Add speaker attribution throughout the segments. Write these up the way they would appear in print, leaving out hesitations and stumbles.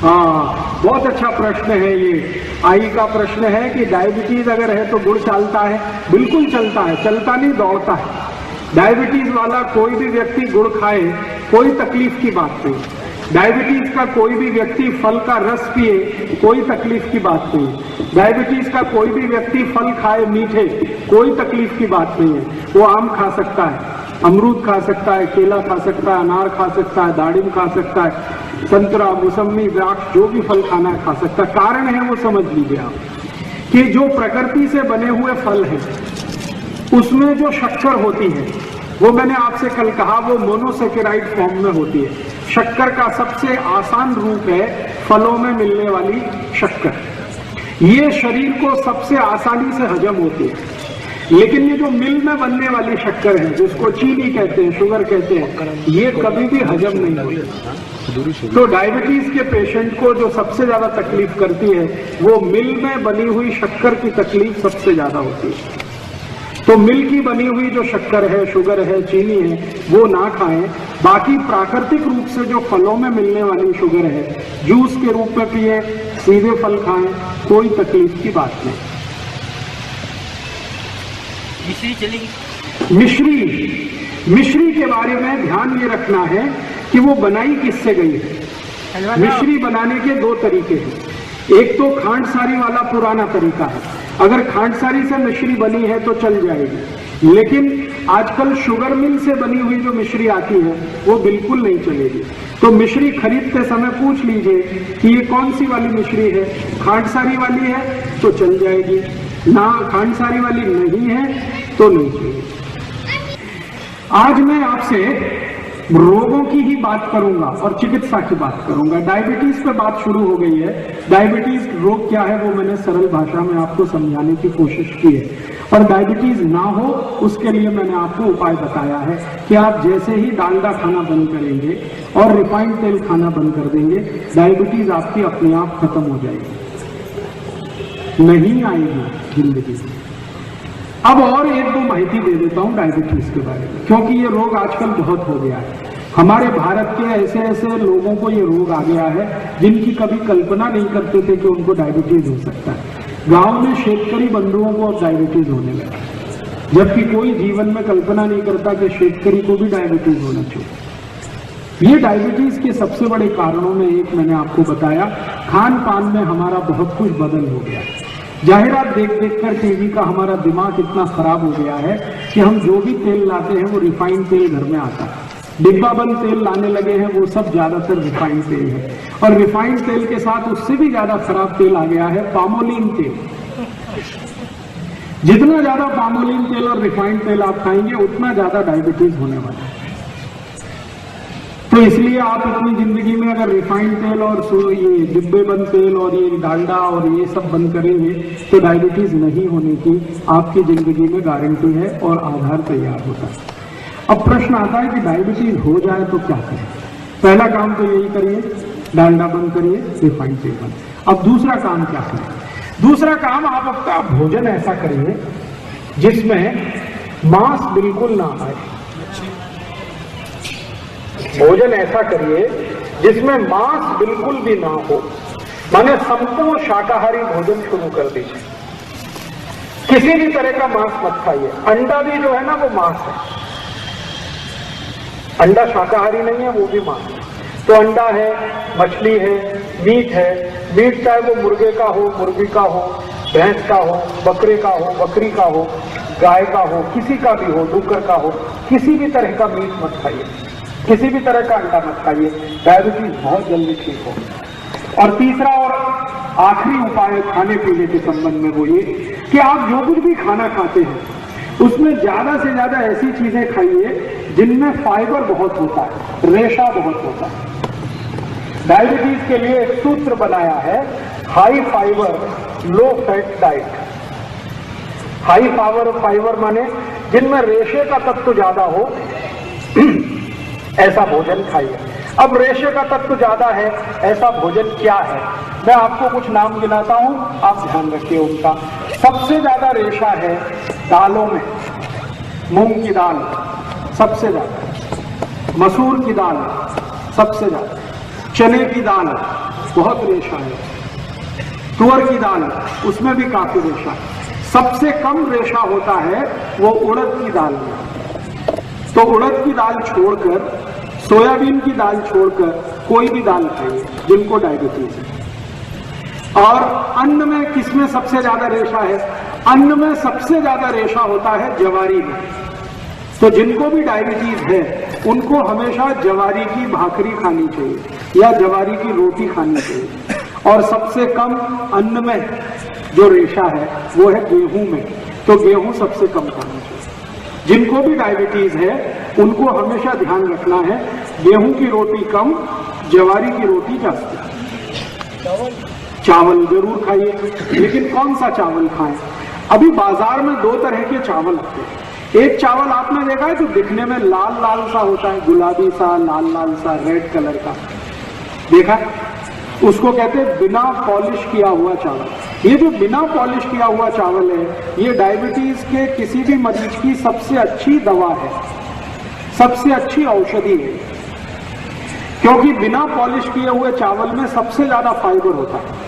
Speaker 1: हाँ, बहुत अच्छा प्रश्न है ये। आई का प्रश्न है कि डायबिटीज अगर है तो गुड़ चलता है? बिल्कुल चलता है, चलता नहीं दौड़ता है। डायबिटीज वाला कोई भी व्यक्ति गुड़ खाए, कोई तकलीफ की बात नहीं। डायबिटीज का कोई भी व्यक्ति फल का रस पिए, कोई तकलीफ की बात नहीं। डायबिटीज का कोई भी व्यक्ति फल खाए मीठे, कोई तकलीफ की बात नहीं है। वो आम खा सकता है, अमरूद खा सकता है, केला खा सकता है, अनार खा सकता है, दाड़िम खा सकता है, संतरा, मौसमी, द्राक्ष, जो भी फल खाना है खा सकता है। कारण है वो समझ लीजिए आप कि जो प्रकृति से बने हुए फल हैं उसमें जो शक्कर होती है, वो मैंने आपसे कल कहा, वो मोनोसेकेराइड फॉर्म में होती है। शक्कर का सबसे आसान रूप है फलों में मिलने वाली शक्कर। ये शरीर को सबसे आसानी से हजम होती है। लेकिन ये जो मिल में बनने वाली शक्कर है, जिसको चीनी कहते हैं, शुगर कहते हैं, ये कभी भी हजम नहीं होती। तो डायबिटीज के पेशेंट को जो सबसे ज्यादा तकलीफ करती है वो मिल में बनी हुई शक्कर की तकलीफ सबसे ज्यादा होती है। तो मिल की बनी हुई जो शक्कर है, शुगर है, चीनी है, वो ना खाएं। बाकी प्राकृतिक रूप से जो फलों में मिलने वाली शुगर है, जूस के रूप में पिए, सीधे फल खाएं, कोई तकलीफ की बात नहीं।
Speaker 2: मिश्री चलेगी?
Speaker 1: मिश्री के बारे में ध्यान ये रखना है कि वो बनाई किससे गई है। मिश्री बनाने के दो तरीके हैं। एक तो खांडसारी वाला पुराना तरीका है, अगर खांडसारी से मिश्री बनी है तो चल जाएगी। लेकिन आजकल शुगर मिल से बनी हुई जो मिश्री आती है वो बिल्कुल नहीं चलेगी। तो मिश्री खरीदते समय पूछ लीजिए कि ये कौन सी वाली मिश्री है। खांडसारी वाली है तो चल जाएगी, ना खांडसारी वाली नहीं है तो नहीं चाहिए। आज मैं आपसे रोगों की ही बात करूंगा और चिकित्सा की बात करूंगा। डायबिटीज पे बात शुरू हो गई है। डायबिटीज रोग क्या है वो मैंने सरल भाषा में आपको समझाने की कोशिश की है। और डायबिटीज ना हो उसके लिए मैंने आपको उपाय बताया है कि आप जैसे ही डालडा खाना बंद करेंगे और रिफाइंड तेल खाना बंद कर देंगे, डायबिटीज आपकी अपने आप खत्म हो जाएगी, नहीं आएगी जिंदगी में। अब और एक दो माहिती दे देता हूं डायबिटीज के बारे में, क्योंकि ये रोग आजकल बहुत हो गया है। हमारे भारत के ऐसे ऐसे लोगों को ये रोग आ गया है जिनकी कभी कल्पना नहीं करते थे कि उनको डायबिटीज हो सकता है। गांव में शेतकरी बंधुओं को अब डायबिटीज होने लगा, जबकि कोई जीवन में कल्पना नहीं करता कि शेतकरी को भी डायबिटीज होना चाहिए। ये डायबिटीज के सबसे बड़े कारणों में एक मैंने आपको बताया, खान पान में हमारा बहुत कुछ बदल हो गया। जाहिरात देख देख कर टीवी का हमारा दिमाग इतना खराब हो गया है कि हम जो भी तेल लाते हैं वो रिफाइंड तेल घर में आता है। डिब्बा बंद तेल लाने लगे हैं, वो सब ज्यादातर रिफाइंड तेल है। और रिफाइंड तेल के साथ उससे भी ज्यादा खराब तेल आ गया है, पामोलिन तेल। जितना ज्यादा पामोलिन तेल और रिफाइंड तेल आप खाएंगे उतना ज्यादा डायबिटीज होने वाला है। तो इसलिए आप अपनी जिंदगी में अगर रिफाइंड तेल और ये डिब्बे बंद तेल और ये डालडा और ये सब बंद करेंगे तो डायबिटीज नहीं होने की आपकी जिंदगी में गारंटी है और आधार तैयार होता है। अब प्रश्न आता है कि डायबिटीज हो जाए तो क्या करें। पहला काम तो यही करिए, डालडा बंद करिए, रिफाइंड तेल बंद। अब दूसरा काम क्या करें? दूसरा काम, आप अपना भोजन ऐसा करिए जिसमें मांस बिल्कुल ना आए। भोजन ऐसा करिए जिसमें मांस बिल्कुल भी ना हो, माने संपूर्ण शाकाहारी भोजन शुरू कर दीजिए। किसी भी तरह का मांस मत खाइए। अंडा भी जो है ना वो मांस है, अंडा शाकाहारी नहीं है, वो भी मांस है। तो अंडा है, मछली है, मीट है। मीट चाहे वो मुर्गे का हो, मुर्गी का हो, भैंस का हो, बकरे का हो, बकरी का हो, गाय का हो, किसी का भी हो, डुक्कर का हो, किसी भी तरह का मीट मत खाइए, किसी भी तरह का अंडा मत खाइए। डायबिटीज बहुत जल्दी ठीक हो। और तीसरा और आखिरी उपाय खाने पीने के संबंध में वो ये कि आप जो कुछ भी खाना खाते हैं उसमें ज्यादा से ज्यादा ऐसी चीजें खाइए जिनमें फाइबर बहुत होता है, रेशा बहुत होता है। डायबिटीज के लिए एक सूत्र बनाया है, high fibre low fat diet. High fibre माने जिनमें रेशे का तत्व ज्यादा हो ऐसा भोजन खाइए। अब रेशे का तत्व ज्यादा है ऐसा भोजन क्या है? मैं आपको कुछ नाम गिनाता हूं, आप ध्यान रखिए उनका। सबसे ज्यादा रेशा है दालों में। मूंग की दाल सबसे ज्यादा, मसूर की दाल सबसे ज्यादा, चने की दाल बहुत रेशा है। तुअर की दाल, उसमें भी काफी रेशा है। सबसे कम रेशा होता है वो उड़द की दाल में। तो उड़द की दाल छोड़कर, सोयाबीन की दाल छोड़कर कोई भी दाल खाइए जिनको डायबिटीज है। और अन्न में किसमें सबसे ज्यादा रेशा है? अन्न में सबसे ज्यादा रेशा होता है जवारी में। तो जिनको भी डायबिटीज है उनको हमेशा जवारी की भाकरी खानी चाहिए या जवारी की रोटी खानी चाहिए। और सबसे कम अन्न में जो रेशा है वो है गेहूं में, तो गेहूं सबसे कम खाना चाहिए। जिनको भी डायबिटीज है उनको हमेशा ध्यान रखना है गेहूं की रोटी कम, जवारी की रोटी जास्ती। चावल जरूर खाइए, लेकिन कौन सा चावल खाएं? अभी बाजार में दो तरह के चावल आते हैं। एक चावल आपने देखा है जो दिखने में लाल लाल सा होता है, गुलाबी सा, लाल लाल सा, रेड कलर का, देखा? उसको कहते हैं बिना पॉलिश किया हुआ चावल। ये जो बिना पॉलिश किया हुआ चावल है, ये डायबिटीज के किसी भी मरीज की सबसे अच्छी दवा है, सबसे अच्छी औषधि है। क्योंकि बिना पॉलिश किए हुए चावल में सबसे ज्यादा फाइबर होता है।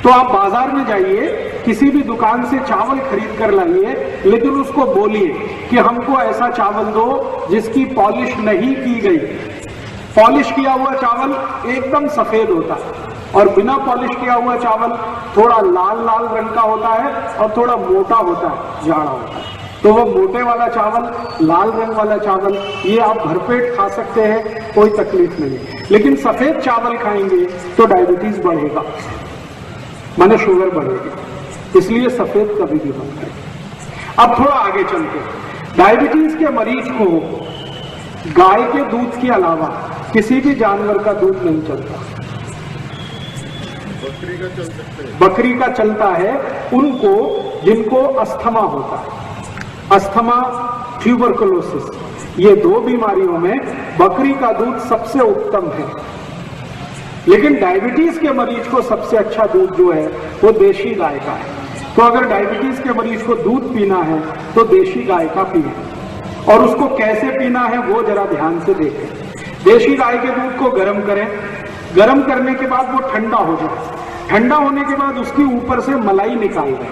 Speaker 1: तो आप बाजार में जाइए, किसी भी दुकान से चावल खरीद कर लाइए, लेकिन उसको बोलिए कि हमको ऐसा चावल दो जिसकी पॉलिश नहीं की गई। पॉलिश किया हुआ चावल एकदम सफेद होता है और बिना पॉलिश किया हुआ चावल थोड़ा लाल लाल रंग का होता है और थोड़ा मोटा होता है, जाड़ा होता है। तो वो मोटे वाला चावल, लाल रंग वाला चावल, ये आप भरपेट खा सकते हैं, कोई तकलीफ नहीं। लेकिन सफेद चावल खाएंगे तो डायबिटीज बढ़ेगा, माने शुगर बढ़ेगी, इसलिए सफेद कभी भी मत खाइए। अब थोड़ा आगे चलते, डायबिटीज के मरीज को गाय के दूध के अलावा किसी भी जानवर का दूध नहीं चलता।
Speaker 3: बकरी का चल सकते हैं।
Speaker 1: बकरी का चलता है उनको जिनको अस्थमा होता है, अस्थमा, ट्यूबरकुलोसिस, ये दो बीमारियों में बकरी का दूध सबसे उत्तम है। लेकिन डायबिटीज के मरीज को सबसे अच्छा दूध जो है वो देशी गाय का है। तो अगर डायबिटीज के मरीज को दूध पीना है तो देशी गाय का पिए, और उसको कैसे पीना है वो जरा ध्यान से देखें। देशी गाय के दूध को गर्म करें, गर्म करने के बाद वो ठंडा हो जाए, ठंडा होने के बाद उसके ऊपर से मलाई निकाल दें,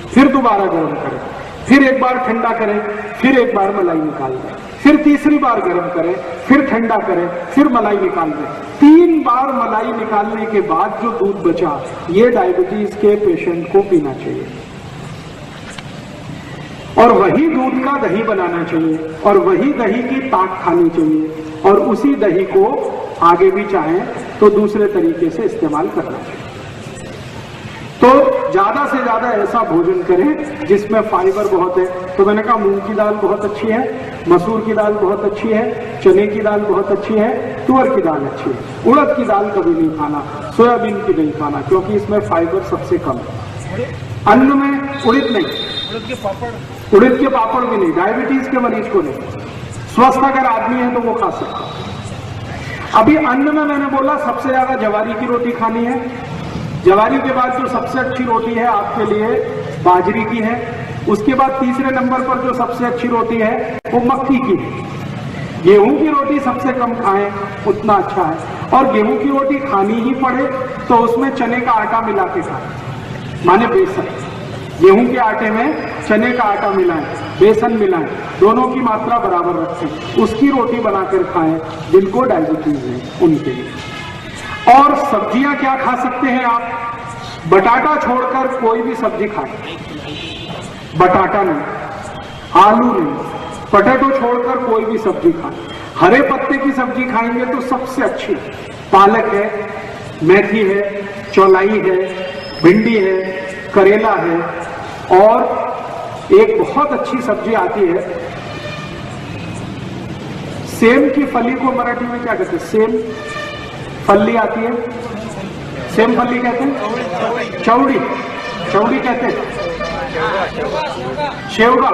Speaker 1: फिर दोबारा गर्म करें, फिर एक बार ठंडा करें, फिर एक बार मलाई निकाल दें, फिर तीसरी बार गर्म करें, फिर ठंडा करें, फिर मलाई निकाल दें। 3 बार मलाई निकालने के बाद जो दूध बचा, ये डायबिटीज के पेशेंट को पीना चाहिए। और वही दूध का दही बनाना चाहिए, और वही दही की ताक खानी चाहिए, और उसी दही को आगे भी चाहें तो दूसरे तरीके से इस्तेमाल करना चाहिए। तो ज्यादा से ज्यादा ऐसा भोजन करें जिसमें फाइबर बहुत है। तो मैंने कहा मूंग की दाल बहुत अच्छी है, मसूर की दाल बहुत अच्छी है, चने की दाल बहुत अच्छी है, तुअर की दाल अच्छी है। उड़द की दाल कभी नहीं खाना, सोयाबीन की नहीं खाना, क्योंकि इसमें फाइबर सबसे कम है। अन्न में उड़द नहीं, उड़द के पापड़ भी नहीं, डायबिटीज के मरीज को नहीं। स्वस्थ अगर आदमी है तो वो खा सकता है। अभी अन्न में मैंने बोला सबसे ज्यादा जवारी की रोटी खानी है। जवारी के बाद जो सबसे अच्छी रोटी है आपके लिए बाजरी की है। उसके बाद तीसरे नंबर पर जो सबसे अच्छी रोटी है वो मक्की की है। गेहूं की रोटी सबसे कम खाएं उतना अच्छा है, और गेहूं की रोटी खानी ही पड़े तो उसमें चने का आटा मिला के खाएं, माने बेसन। गेहूं के आटे में चने का आटा मिलाएं, बेसन मिलाएं, दोनों की मात्रा बराबर रखें, उसकी रोटी बनाकर खाएं जिनको डायबिटीज है उनके लिए। और सब्जियां क्या खा सकते हैं आप? बटाटा छोड़कर कोई भी सब्जी खाएं, बटाटा नहीं, आलू नहीं, पोटैटो छोड़कर कोई भी सब्जी खाएं। हरे पत्ते की सब्जी खाएंगे तो सबसे अच्छी पालक है, मेथी है, चौलाई है, भिंडी है, करेला है, और एक बहुत अच्छी सब्जी आती है सेम की फली को मराठी में क्या कहते हैं? सेम फली आती है, सेम फली कहते हैं, चौड़ी, चौड़ी कहते हैं, शेवगा।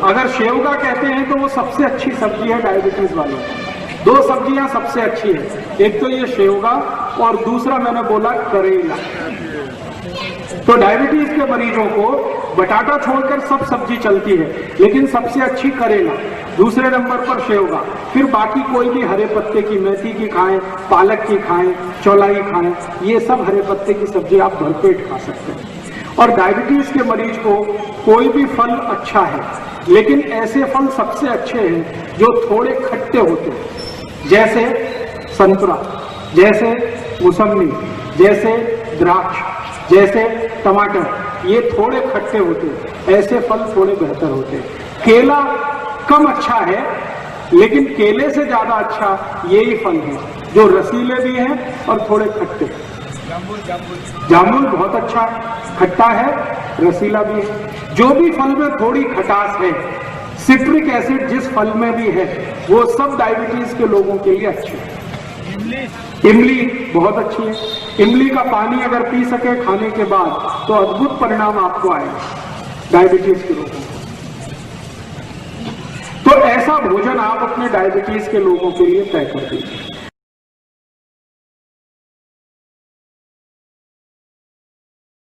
Speaker 1: अगर शेवगा कहते हैं तो वो सबसे अच्छी सब्जी है डायबिटीज वालों को। 2 सब्जियां सबसे अच्छी है, एक तो ये शेवगा और दूसरा मैंने बोला करेला। तो डायबिटीज के मरीजों को बटाटा छोड़कर सब सब्जी चलती है, लेकिन सबसे अच्छी करेला, दूसरे नंबर पर सेवगा, फिर बाकी कोई भी हरे पत्ते की, मेथी की खाएं, पालक की खाएं, चौलाई खाएं, ये सब हरे पत्ते की सब्जी आप भरपेट खा सकते हैं। और डायबिटीज के मरीज को कोई भी फल अच्छा है, लेकिन ऐसे फल सबसे अच्छे हैं जो थोड़े खट्टे होते हैं, जैसे संतरा, जैसे मौसमी, जैसे द्राक्ष, जैसे टमाटर, ये थोड़े खट्टे होते हैं, ऐसे फल थोड़े बेहतर होते हैं। केला कम अच्छा है, लेकिन केले से ज्यादा अच्छा यही फल है जो रसीले भी हैं और थोड़े खट्टे। जामुन बहुत अच्छा खट्टा है, रसीला भी है। जो भी फल में थोड़ी खटास है, सिट्रिक एसिड जिस फल में भी है, वो सब डायबिटीज के लोगों के लिए अच्छे है। इमली बहुत अच्छी है। इमली का पानी अगर पी सके खाने के बाद तो अद्भुत परिणाम आपको आएगा डायबिटीज के लोगों को। तो ऐसा भोजन आप अपने डायबिटीज के लोगों के लिए तय कर दीजिए।